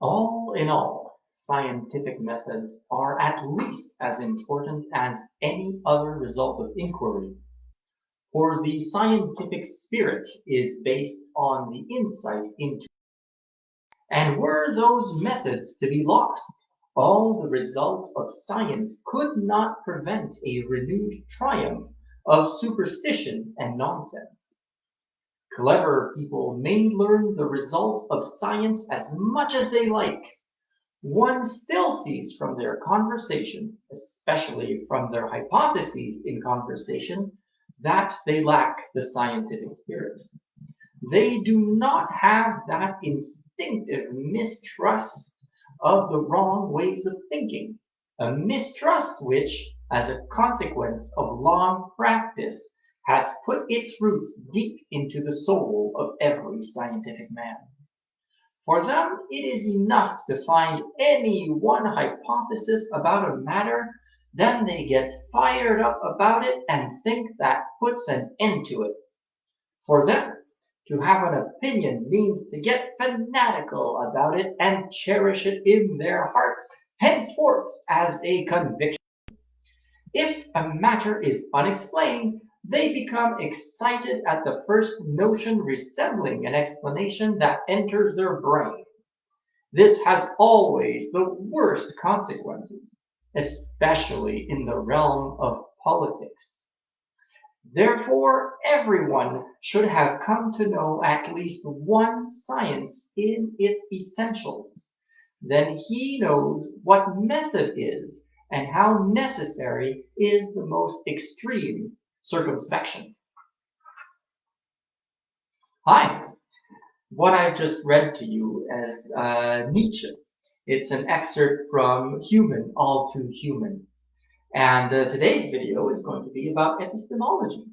All in all, scientific methods are at least as important as any other result of inquiry, for the scientific spirit is based on the insight into, and were those methods to be lost, all the results of science could not prevent a renewed triumph of superstition and nonsense. Clever people may learn the results of science as much as they like. One still sees from their conversation, especially from their hypotheses in conversation, that they lack the scientific spirit. They do not have that instinctive mistrust of the wrong ways of thinking, a mistrust which, as a consequence of long practice, has put its roots deep into the soul of every scientific man. For them, it is enough to find any one hypothesis about a matter, then they get fired up about it and think that puts an end to it. For them, to have an opinion means to get fanatical about it and cherish it in their hearts henceforth as a conviction. If a matter is unexplained, they become excited at the first notion resembling an explanation that enters their brain. This has always the worst consequences, especially in the realm of politics. Therefore, everyone should have come to know at least one science in its essentials. Then he knows what method is and how necessary is the most extreme circumspection. Hi, what I've just read to you is Nietzsche. It's an excerpt from Human, All Too Human. And today's video is going to be about epistemology.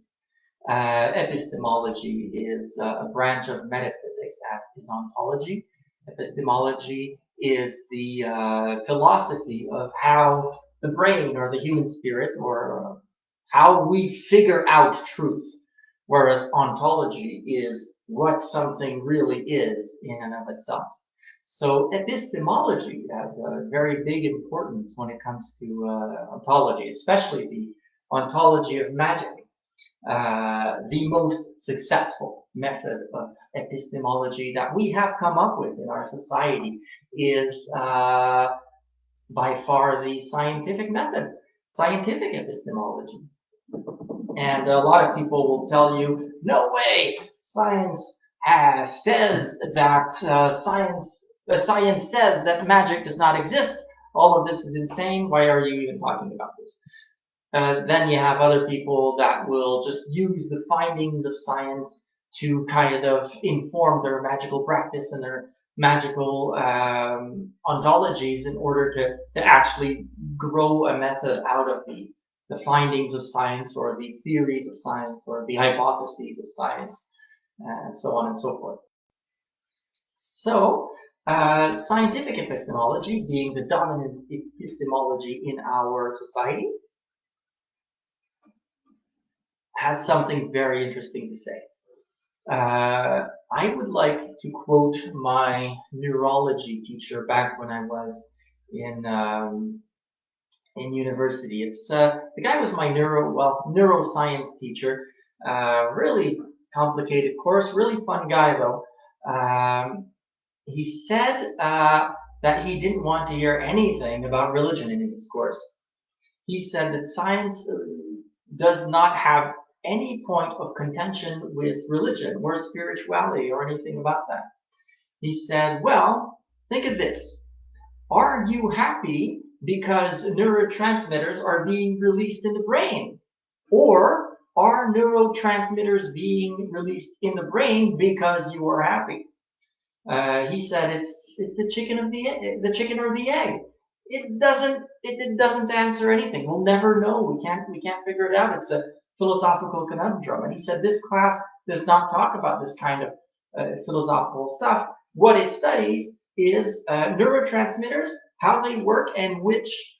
Epistemology is a branch of metaphysics, as is ontology. Epistemology is the philosophy of how the brain or the human spirit or how we figure out truth, whereas ontology is what something really is in and of itself. So epistemology has a very big importance when it comes to ontology, especially the ontology of magic. The most successful method of epistemology that we have come up with in our society is by far the scientific method, scientific epistemology. And a lot of people will tell you, no way, science says that science says that magic does not exist. All of this is insane. Why are you even talking about this? Then you have other people that will just use the findings of science to kind of inform their magical practice and their magical ontologies in order to actually grow a method out of the findings of science or the theories of science or the hypotheses of science and so on and so forth. So, scientific epistemology being the dominant epistemology in our society has something very interesting to say. I would like to quote my neurology teacher back when I was in university. It's the guy was my neuroscience teacher. Really complicated course, really fun guy though. He said that he didn't want to hear anything about religion in his course. He said that science does not have any point of contention with religion or spirituality or anything about that. He said, well, think of this. Are you happy because neurotransmitters are being released in the brain? Or are neurotransmitters being released in the brain because you are happy? He said it's the chicken or the egg. It doesn't answer anything. We'll never know. We can't figure it out. It's a philosophical conundrum. And he said this class does not talk about this kind of philosophical stuff. What it studies is neurotransmitters, how they work, and which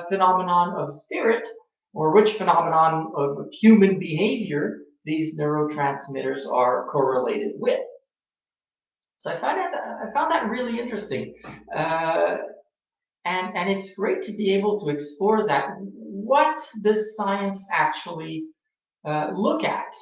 phenomenon of spirit or which phenomenon of human behavior these neurotransmitters are correlated with. So I found that really interesting. Uh, and it's great to be able to explore that. What does science actually look at?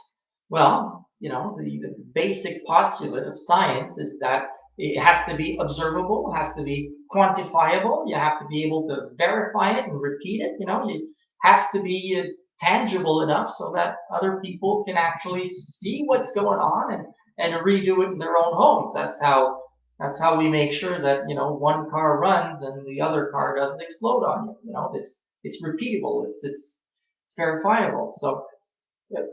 Well, the basic postulate of science is that it has to be observable, has to be quantifiable. You have to be able to verify it and repeat it. It has to be tangible enough so that other people can actually see what's going on and redo it in their own homes. That's how we make sure that one car runs and the other car doesn't explode on you. It's repeatable. It's verifiable. So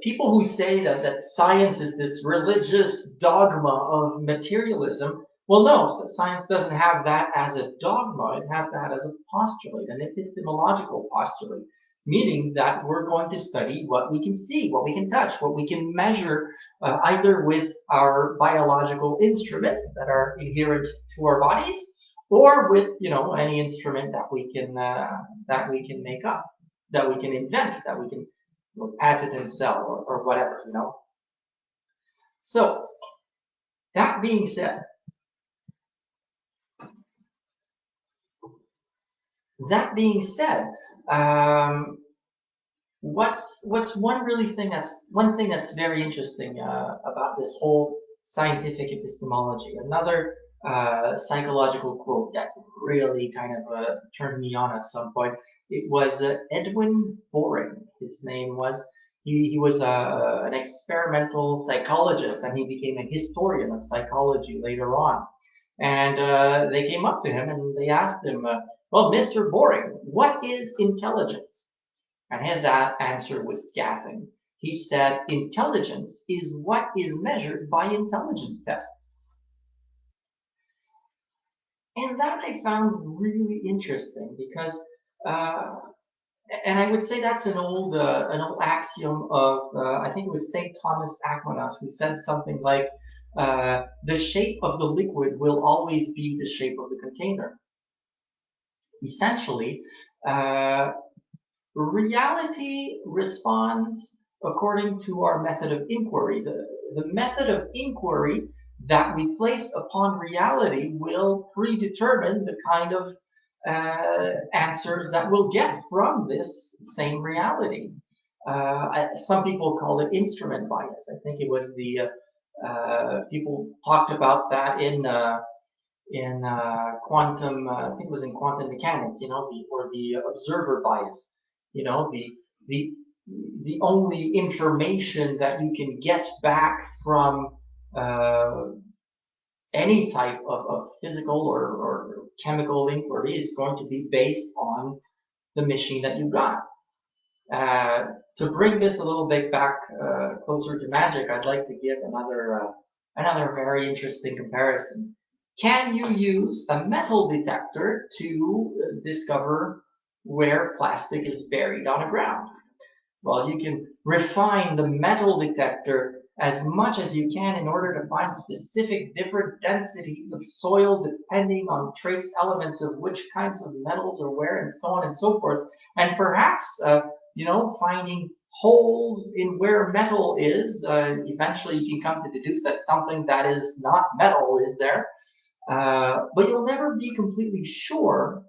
people who say that science is this religious dogma of materialism, well, no, science doesn't have that as a dogma. It has that as a postulate, an epistemological postulate, meaning that we're going to study what we can see, what we can touch, what we can measure, either with our biological instruments that are inherent to our bodies, or with any instrument that we can make up, that we can invent, that we can patent and sell or whatever. So that being said, what's one thing that's very interesting about this whole scientific epistemology? Another psychological quote that really kind of turned me on at some point. It was Edwin Boring. His name was. He was an experimental psychologist, and he became a historian of psychology later on. And they came up to him and they asked him, "Well, Mr. Boring, what is intelligence?" And his answer was scathing. He said, "Intelligence is what is measured by intelligence tests." And that I found really interesting because, and I would say that's an old axiom of, I think it was St. Thomas Aquinas, who said something like, the shape of the liquid will always be the shape of the container. Essentially, reality responds according to our method of inquiry. The method of inquiry that we place upon reality will predetermine the kind of answers that we'll get from this same reality. Some people call it instrument bias. I think it was the people talked about that in quantum. I think it was in quantum mechanics. Or the observer bias. The the only information that you can get back from any type of physical or chemical inquiry is going to be based on the machine that you got. To bring this a little bit back closer to magic, I'd like to give another very interesting comparison. Can you use a metal detector to discover where plastic is buried on the ground? Well, you can refine the metal detector as much as you can in order to find specific different densities of soil depending on trace elements of which kinds of metals are where and so on and so forth. And perhaps, finding holes in where metal is, eventually you can come to deduce that something that is not metal is there. But you'll never be completely sure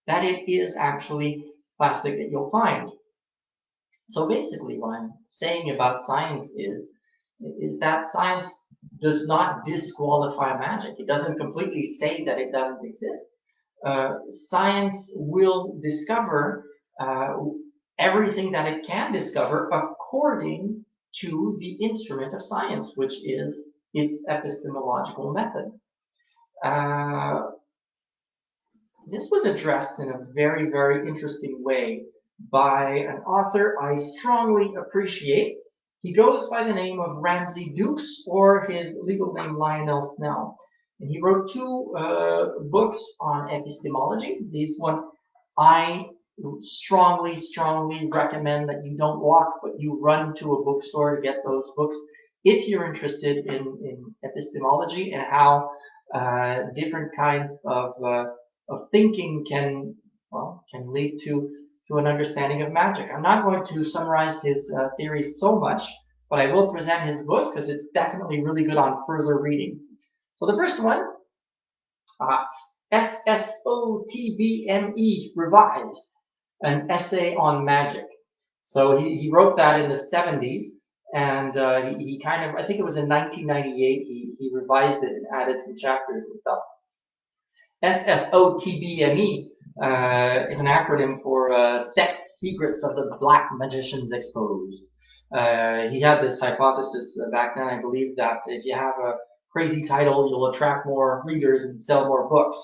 that it is actually plastic that you'll find. So basically what I'm saying about science is that science does not disqualify magic. It doesn't completely say that it doesn't exist. Science will discover everything that it can discover according to the instrument of science, which is its epistemological method. This was addressed in a very, very interesting way by an author I strongly appreciate. He goes by the name of Ramsay Dukes, or his legal name Lionel Snell. And he wrote two books on epistemology. These ones I strongly, strongly recommend that you don't walk, but you run to a bookstore to get those books if you're interested in epistemology and how different kinds of thinking can lead to an understanding of magic. I'm not going to summarize his theories so much, but I will present his books because it's definitely really good on further reading. So the first one, SSOTBME revised, an essay on magic. So he wrote that in the 70s, and he kind of, I think it was in 1998, he revised it and added some chapters and stuff. SSOTBME is an acronym for Sex Secrets of the Black Magicians Exposed. He had this hypothesis back then, I believe, that if you have a crazy title, you'll attract more readers and sell more books.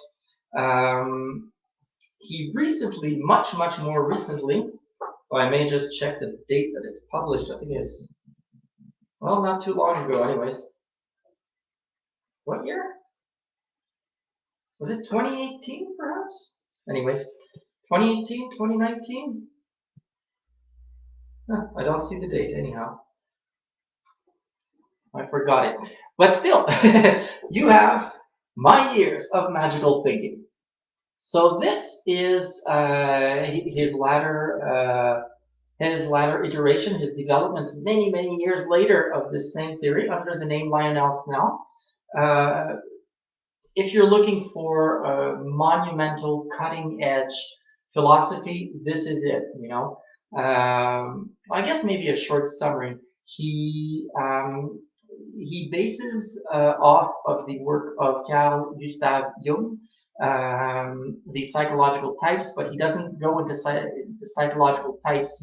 He recently, much more recently, well, I may just check the date that it's published. I think it's, well, not too long ago anyways. What year? Was it 2018 perhaps? Anyways, 2018, 2019? I don't see the date anyhow. I forgot it. But still, you have My Years of Magical Thinking. So this is his latter iteration, his developments many years later of this same theory under the name Lionel Snell. If you're looking for a monumental, cutting-edge philosophy, this is it. You know, I guess maybe a short summary. He bases off of the work of Carl Gustav Jung, the psychological types, but he doesn't go into psychological types.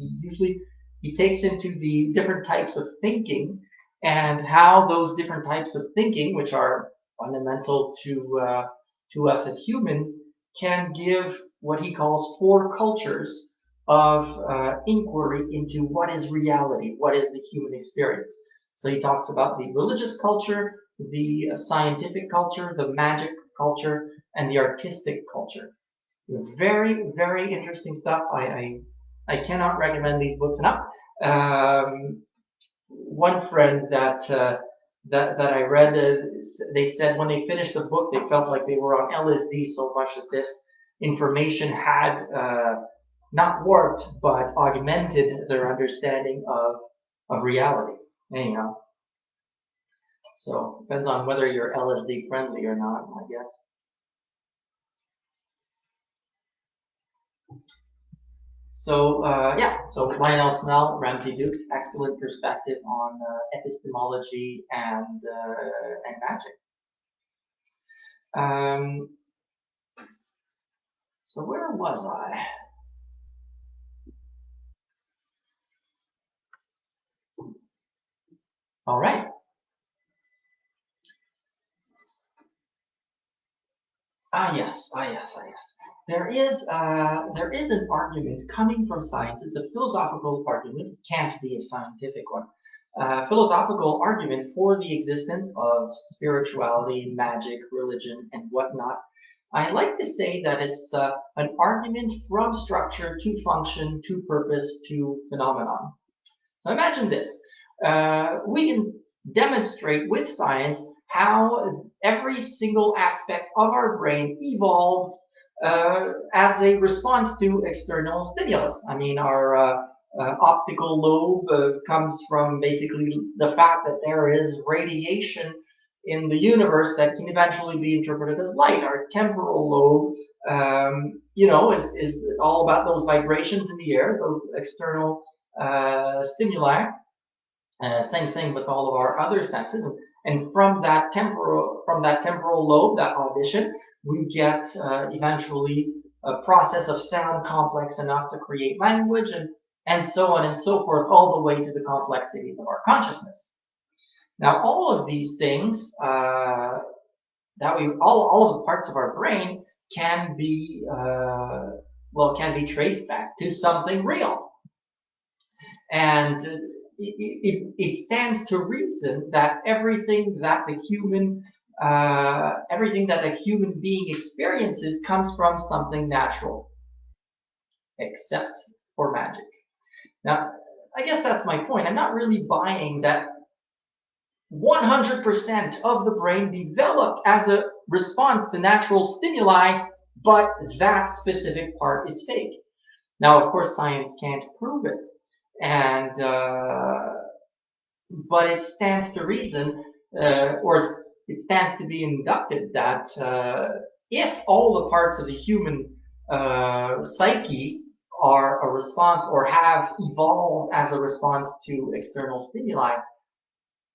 He takes into the different types of thinking and how those different types of thinking, which are fundamental to us as humans, can give what he calls 4 cultures of inquiry into what is reality, what is the human experience. So he talks about the religious culture, the scientific culture, the magic culture, and the artistic culture. Very interesting stuff. I cannot recommend these books enough. One friend that I read, they said when they finished the book, they felt like they were on LSD so much that this information had not warped, but augmented their understanding of reality. Anyhow, so depends on whether you're LSD friendly or not, I guess. So so Lionel Snell, Ramsey Dukes, excellent perspective on epistemology and magic. So where was I? All right. Yes. There is an argument coming from science. It's a philosophical argument. It can't be a scientific one. Philosophical argument for the existence of spirituality, magic, religion, and whatnot. I like to say that it's an argument from structure to function to purpose to phenomenon. So imagine this. We can demonstrate with science how every single aspect of our brain evolved as a response to external stimulus. I mean, our optical lobe comes from basically the fact that there is radiation in the universe that can eventually be interpreted as light. Our temporal lobe, is all about those vibrations in the air, those external stimuli. Same thing with all of our other senses, and from that temporal lobe, that audition, we get eventually a process of sound complex enough to create language, and so on and so forth, all the way to the complexities of our consciousness. Now, all of these things all of the parts of our brain can be traced back to something real, and it stands to reason that everything that the human being experiences comes from something natural, except for magic. Now, I guess that's my point. I'm not really buying that 100% of the brain developed as a response to natural stimuli, but that specific part is fake. Now, of course, science can't prove it, but it stands to reason, or it stands to be inducted that if all the parts of the human psyche are a response or have evolved as a response to external stimuli,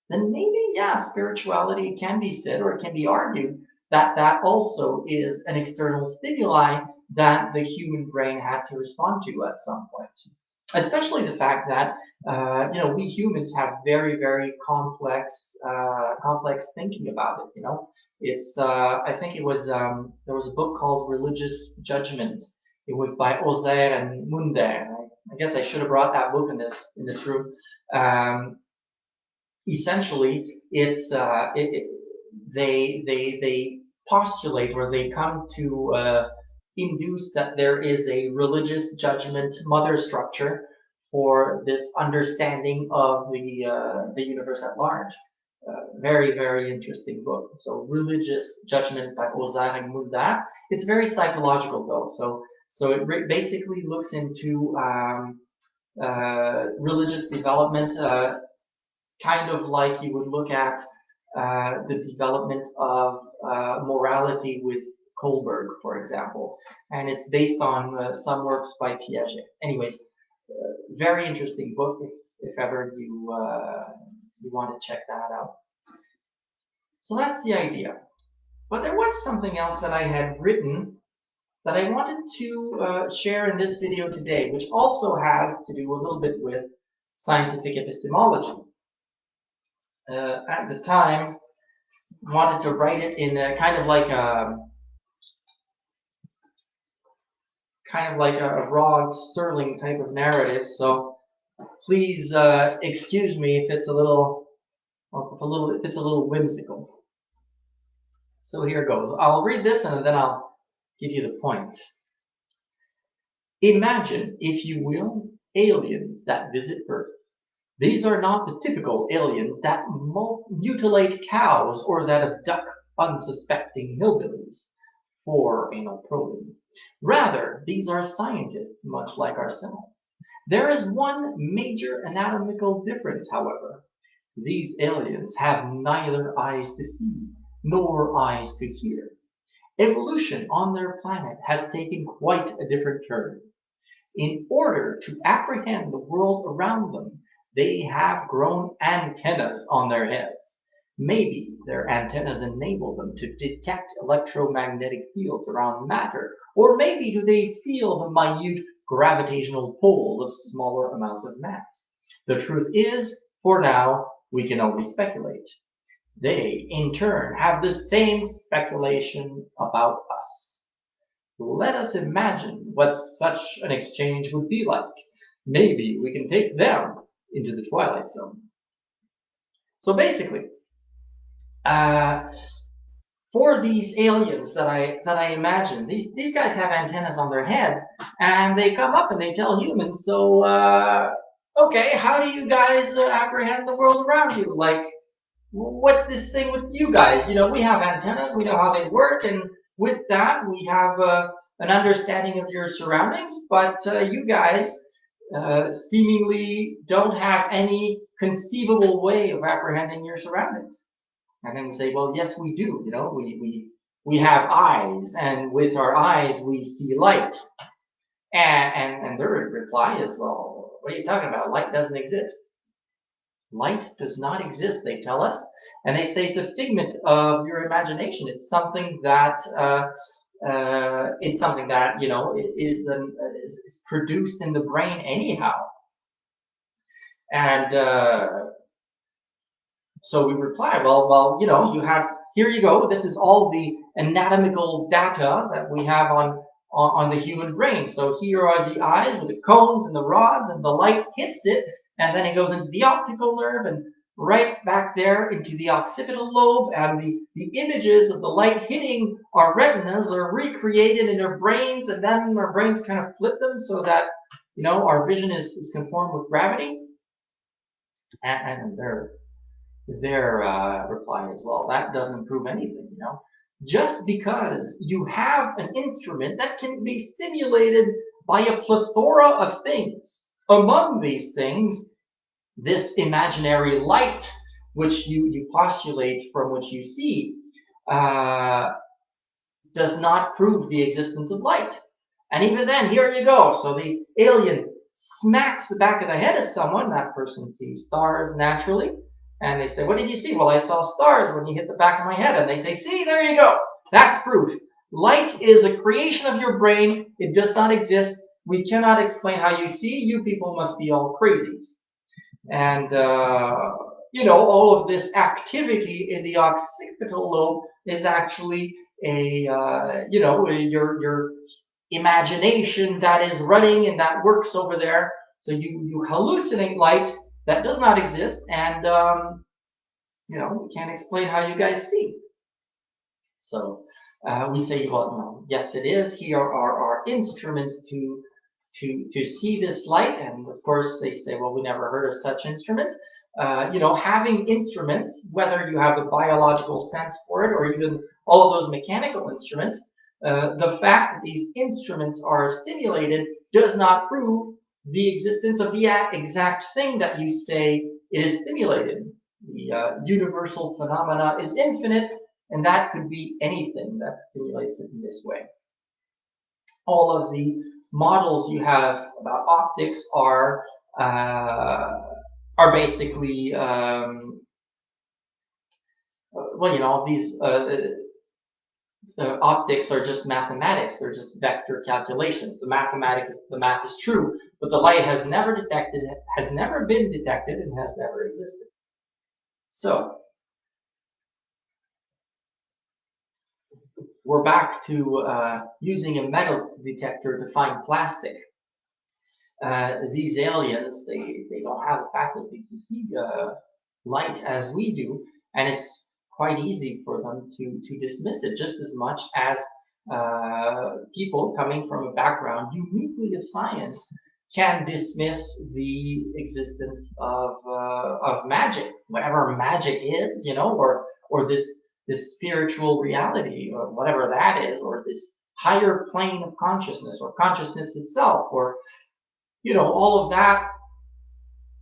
then maybe, yeah, spirituality can be said, or it can be argued, that that also is an external stimuli that the human brain had to respond to at some point. Especially the fact that, we humans have very, very complex thinking about it, It's, I think it was, there was a book called Religious Judgment. It was by Ozer and Munder. I guess I should have brought that book in this room. Essentially, it's they postulate, or they come to induce that there is a religious judgment mother structure for this understanding of the universe at large. Very, very interesting book. So, Religious Judgment by Ozer and Munder. It's very psychological though. So it basically looks into religious development. Kind of like you would look at the development of morality with Kohlberg, for example, and it's based on some works by Piaget. Anyways, very interesting book if ever you want to check that out. So that's the idea. But there was something else that I had written that I wanted to share in this video today, which also has to do a little bit with scientific epistemology. At the time, wanted to write it in a kind of like a raw Sterling type of narrative. So please excuse me if it's a little whimsical. So here goes. I'll read this and then I'll give you the point. Imagine, if you will, aliens that visit Earth. These are not the typical aliens that mutilate cows or that abduct unsuspecting hillbillies for anal probing. Rather, these are scientists much like ourselves. There is one major anatomical difference, however. These aliens have neither eyes to see nor eyes to hear. Evolution on their planet has taken quite a different turn. In order to apprehend the world around them, they have grown antennas on their heads. Maybe their antennas enable them to detect electromagnetic fields around matter, or maybe do they feel the minute gravitational pulls of smaller amounts of mass. The truth is, for now, we can only speculate. They, in turn, have the same speculation about us. Let us imagine what such an exchange would be like. Maybe we can take them into the Twilight Zone. So basically, for these aliens that I imagine, these guys have antennas on their heads, and they come up and they tell humans, so, okay, how do you guys apprehend the world around you? Like, what's this thing with you guys? We have antennas, we know how they work, and with that, we have an understanding of your surroundings, but you guys seemingly don't have any conceivable way of apprehending your surroundings. And then we say, well, yes, we do. We have eyes, and with our eyes, we see light. And their reply is, well, what are you talking about? Light doesn't exist. Light does not exist, they tell us. And they say it's a figment of your imagination. It's something that is produced in the brain anyhow. And so we reply, well, here you go. This is all the anatomical data that we have on the human brain. So here are the eyes with the cones and the rods, and the light hits it, and then it goes into the optical nerve, and right back there into the occipital lobe, and the images of the light hitting our retinas are recreated in our brains, and then our brains kind of flip them so that, our vision is conformed with gravity. And their reply is, well, that doesn't prove anything, Just because you have an instrument that can be stimulated by a plethora of things. Among these things, this imaginary light which you postulate from which you see, does not prove the existence of light. And even then, here you go. So the alien smacks the back of the head of someone. That person sees stars naturally. And they say, what did you see? Well, I saw stars when you hit the back of my head. And they say, see, there you go. That's proof. Light is a creation of your brain. It does not exist. We cannot explain how you see. You people must be all crazies. And, all of this activity in the occipital lobe is actually your imagination that is running and that works over there. So you hallucinate light that does not exist, and we can't explain how you guys see. So we say, well, no, yes, it is. Here are our instruments to see this light, and of course they say, well, we never heard of such instruments. Having instruments, whether you have a biological sense for it or even all of those mechanical instruments, the fact that these instruments are stimulated does not prove the existence of the exact thing that you say is stimulated. The universal phenomena is infinite, and that could be anything that stimulates it in this way. All of the models you have about optics are basically these optics are just mathematics. They're just vector calculations. The math is true, but the light has never been detected, and has never existed. So we're back to using a metal detector to find plastic. These aliens, they don't have the faculties to see light as we do, and it's quite easy for them to dismiss it, just as much as people coming from a background uniquely of science can dismiss the existence of magic, whatever magic is, or this spiritual reality, or whatever that is, or this higher plane of consciousness, or consciousness itself, or all of that,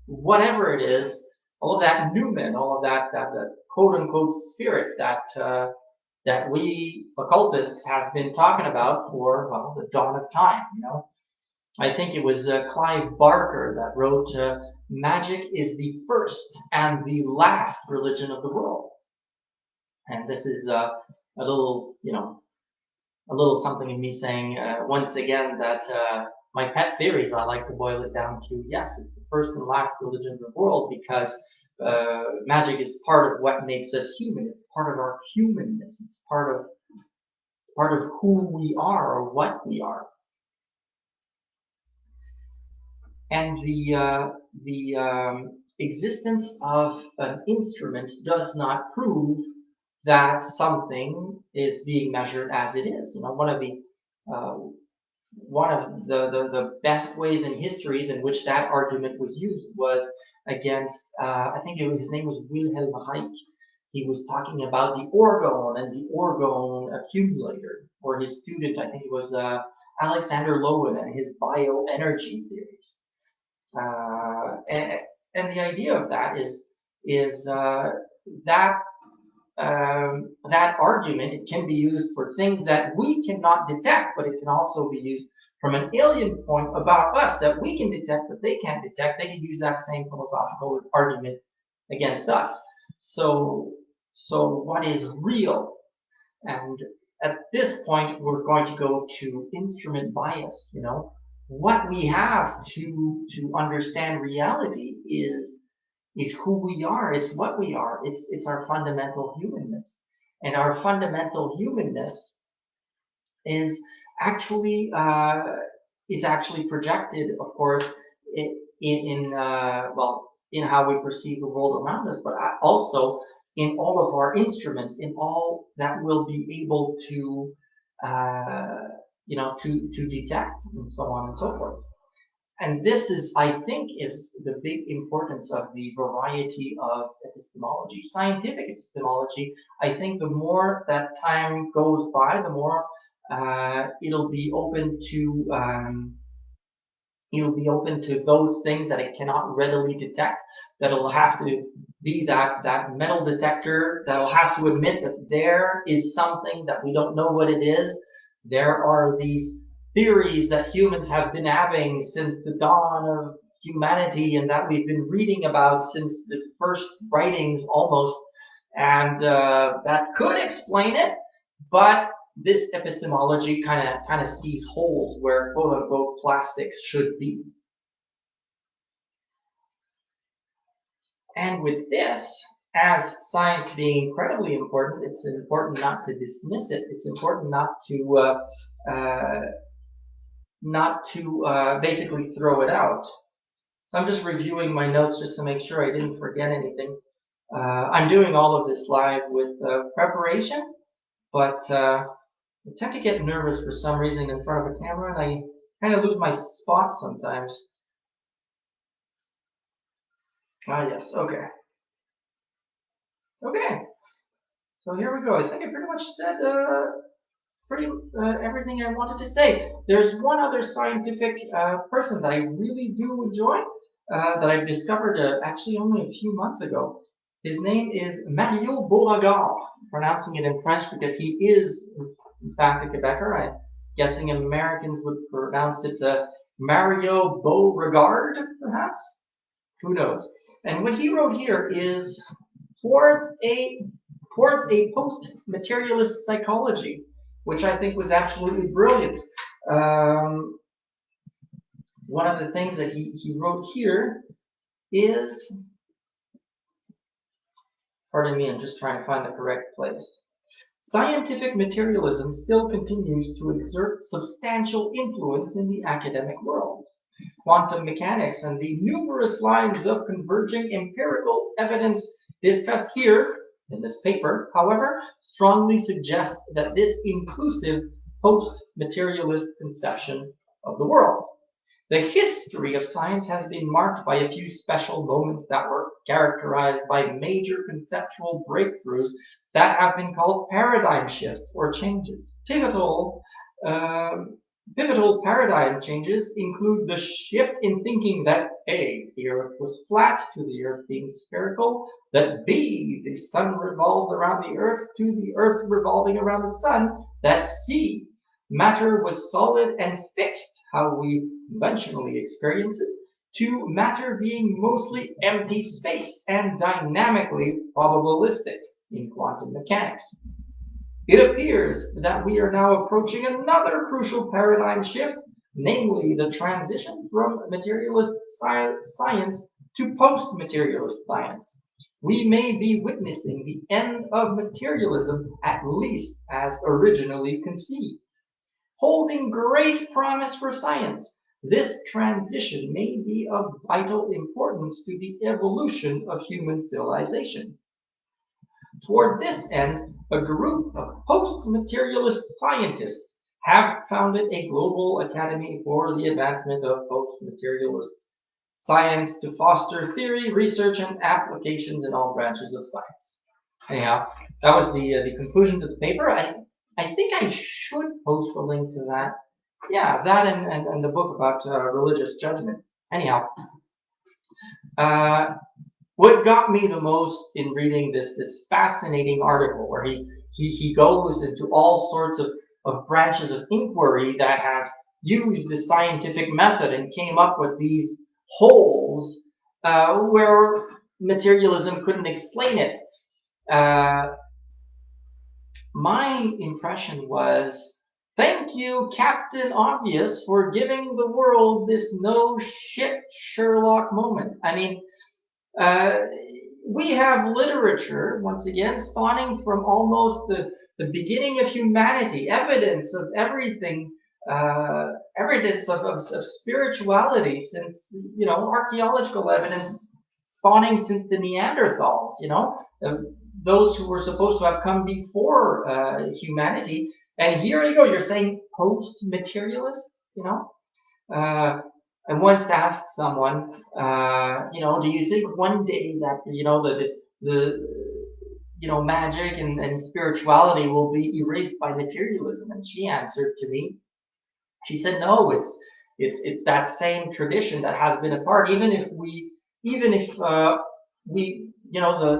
whatever it is, all of that numen, all of that quote unquote spirit that we occultists have been talking about for, well, the dawn of time. I think it was Clive Barker that wrote, magic is the first and the last religion of the world. And this is a little something in me saying once again that my pet theories, I like to boil it down to, yes, it's the first and last religion of the world, because magic is part of what makes us human. It's part of our humanness. It's part of who we are, or what we are. And the existence of an instrument does not prove that something is being measured as it is. One of the best ways in histories in which that argument was used was against, I think his name was Wilhelm Reich. He was talking about the orgone and the orgone accumulator, or his student, I think it was Alexander Lowen, and his bioenergy theories. And the idea of that is that that argument, it can be used for things that we cannot detect, but it can also be used from an alien point about us that we can detect, but they can't detect. They can use that same philosophical argument against us. So what is real? And at this point, we're going to go to instrument bias. What we have to understand reality is who we are. It's what we are. It's our fundamental humanness, and our fundamental humanness is actually projected, of course, in how we perceive the world around us, but also in all of our instruments, in all that we'll be able to detect, and so on and so forth. And this is, I think, is the big importance of the variety of epistemology. Scientific epistemology, I think the more that time goes by, the more it'll be open to He'll be open to those things that it cannot readily detect, that it'll have to be that metal detector that'll have to admit that there is something that we don't know what it is. There are these theories that humans have been having since the dawn of humanity and that we've been reading about since the first writings almost, and that could explain it, but this epistemology kind of sees holes where quote unquote plastics should be. And with this, as science being incredibly important, it's important not to dismiss it. It's important not to basically throw it out. So I'm just reviewing my notes just to make sure I didn't forget anything. I'm doing all of this live with preparation, but I tend to get nervous for some reason in front of a camera, and I kind of lose my spot sometimes. Ah, yes, okay. Okay, so here we go. I think I pretty much said everything I wanted to say. There's one other scientific person that I really do enjoy that I've discovered actually only a few months ago. His name is Mario Beauregard, pronouncing it in French because he is, in fact, a Quebecer. I'm guessing Americans would pronounce it Mario Beauregard, perhaps? Who knows? And what he wrote here is towards a post-materialist psychology, which I think was absolutely brilliant. One of the things that he wrote here is, pardon me, I'm just trying to find the correct place. Scientific materialism still continues to exert substantial influence in the academic world. Quantum mechanics and the numerous lines of converging empirical evidence discussed here in this paper, however, strongly suggest that this inclusive post-materialist conception of the world. The history of science has been marked by a few special moments that were characterized by major conceptual breakthroughs that have been called paradigm shifts or changes. Pivotal paradigm changes include the shift in thinking that A, the earth was flat to the earth being spherical, that B, the sun revolved around the earth to the earth revolving around the sun, that C, matter was solid and fixed, how we conventionally experience it, to matter being mostly empty space and dynamically probabilistic in quantum mechanics. It appears that we are now approaching another crucial paradigm shift, namely the transition from materialist science to post-materialist science. We may be witnessing the end of materialism, at least as originally conceived. Holding great promise for science, this transition may be of vital importance to the evolution of human civilization. Toward this end, a group of post-materialist scientists have founded a global academy for the advancement of post-materialist science to foster theory, research, and applications in all branches of science. Anyhow, that was the conclusion to the paper. I think I should post a link to that. Yeah, that and the book about religious judgment. Anyhow, what got me the most in reading this fascinating article where he goes into all sorts of branches of inquiry that have used the scientific method and came up with these holes where materialism couldn't explain it. My impression was, thank you, Captain Obvious, for giving the world this no shit Sherlock moment. I mean, we have literature, once again, spawning from almost the beginning of humanity, evidence of everything, evidence of spirituality since, archaeological evidence spawning since the Neanderthals, those who were supposed to have come before humanity. And here you go, you're saying post-materialist, I once asked someone, do you think one day that, the magic and spirituality will be erased by materialism? And she answered to me, she said, no, It's that same tradition that has been a part, even if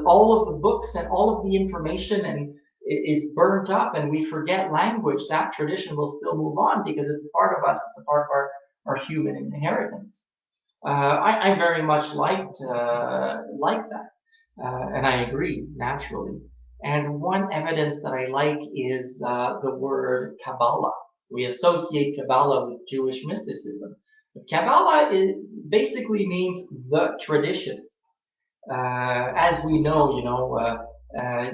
all of the books and all of the information and is burnt up and we forget language, that tradition will still move on because it's a part of us. It's a part of our human inheritance. I very much like that, and I agree naturally. And one evidence that I like is the word Kabbalah. We associate Kabbalah with Jewish mysticism. But Kabbalah basically means the tradition. As we know,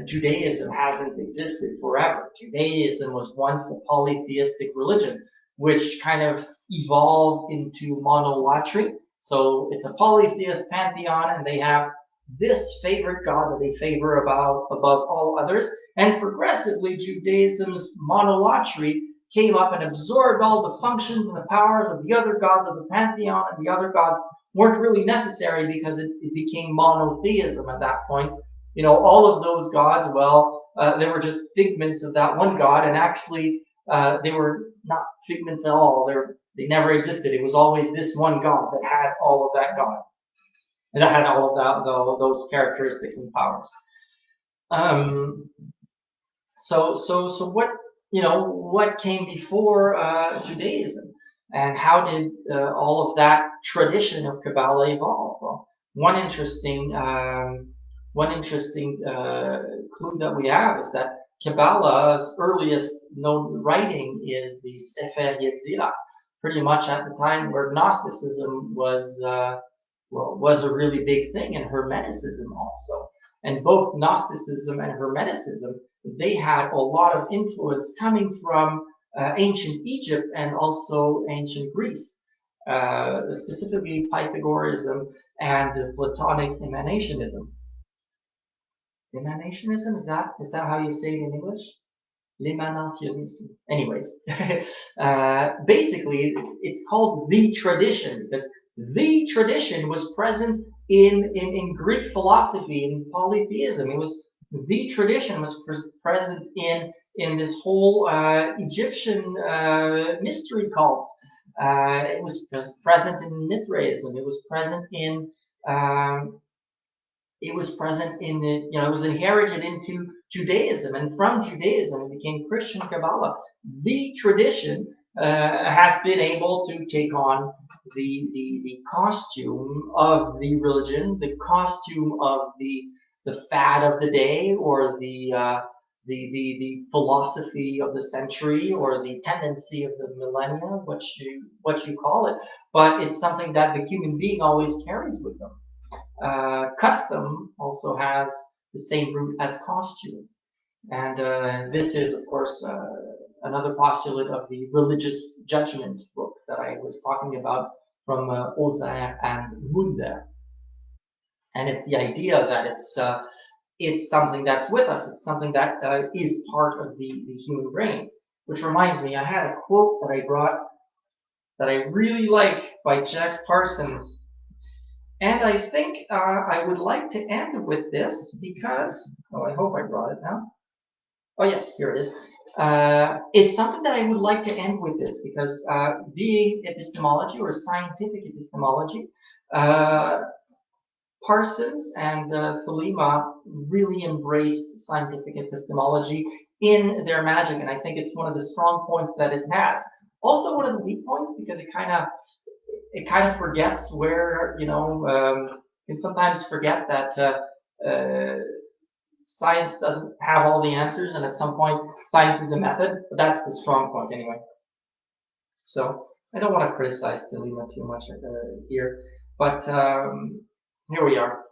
Judaism hasn't existed forever. Judaism was once a polytheistic religion, which kind of evolved into monolatry. So it's a polytheist pantheon, and they have this favorite god that they favor above all others. And progressively, Judaism's monolatry came up and absorbed all the functions and the powers of the other gods of the pantheon, and the other gods weren't really necessary because it became monotheism at that point. All of those gods, they were just figments of that one god, and actually they were not figments at all. They never existed. It was always this one god that had all of that god, and that had all of those characteristics and powers. So what came before Judaism? And how did all of that tradition of Kabbalah evolve? Well, one interesting clue that we have is that Kabbalah's earliest known writing is the Sefer Yetzirah, pretty much at the time where Gnosticism was a really big thing, and Hermeticism also. And both Gnosticism and Hermeticism, they had a lot of influence coming from ancient Egypt and also ancient Greece, specifically Pythagoreanism and Platonic emanationism. Emanationism, is that how you say it in English? L'emanationism. Anyways, basically, it's called the tradition because the tradition was present in Greek philosophy, in polytheism. The tradition was present in this whole Egyptian mystery cults. It was present in Mithraism. It was present in it was inherited into Judaism, and from Judaism it became Christian Kabbalah. The tradition has been able to take on the costume of the religion, the costume of the fad of the day, or the philosophy of the century, or the tendency of the millennia, what you call it. But it's something that the human being always carries with them. Custom also has the same root as costume. And this is, of course, another postulate of the religious judgment book that I was talking about from Ozar and Mulder. And it's the idea that it's something that's with us. It's something that is part of the human brain. Which reminds me, I had a quote that I brought that I really like by Jack Parsons. And I think I would like to end with this because, I hope I brought it now. Oh yes, here it is. It's something that I would like to end with this because being epistemology or scientific epistemology, Parsons and Thelema really embraced scientific epistemology in their magic, and I think it's one of the strong points that it has. Also one of the weak points because it kind of forgets where, can sometimes forget that science doesn't have all the answers, and at some point science is a method, but that's the strong point anyway. So I don't want to criticize Thelema too much here, but here we are.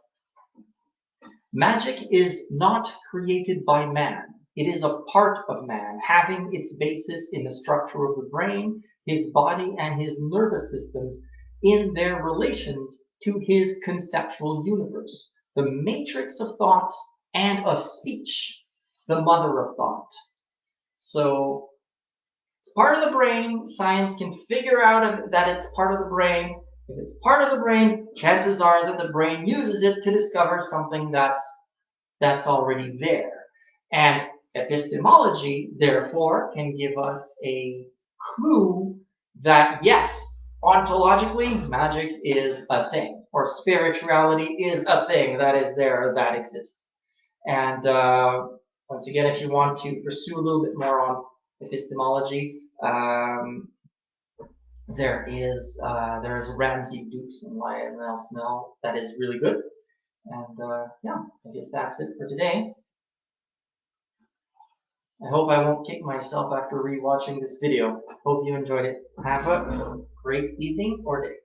Magic is not created by man. It is a part of man, having its basis in the structure of the brain, his body, and his nervous systems in their relations to his conceptual universe, the matrix of thought and of speech, the mother of thought. So it's part of the brain. Science can figure out that it's part of the brain. If it's part of the brain, chances are that the brain uses it to discover something that's already there. And epistemology, therefore, can give us a clue that, yes, Ontologically, magic is a thing, or spirituality is a thing that is there, that exists. And once again, if you want to pursue a little bit more on epistemology, there's Ramsey Dukes and Lionel Snell that is really good. And yeah, I guess that's it for today. I hope I won't kick myself after rewatching this video. Hope you enjoyed it. Have a great evening or day.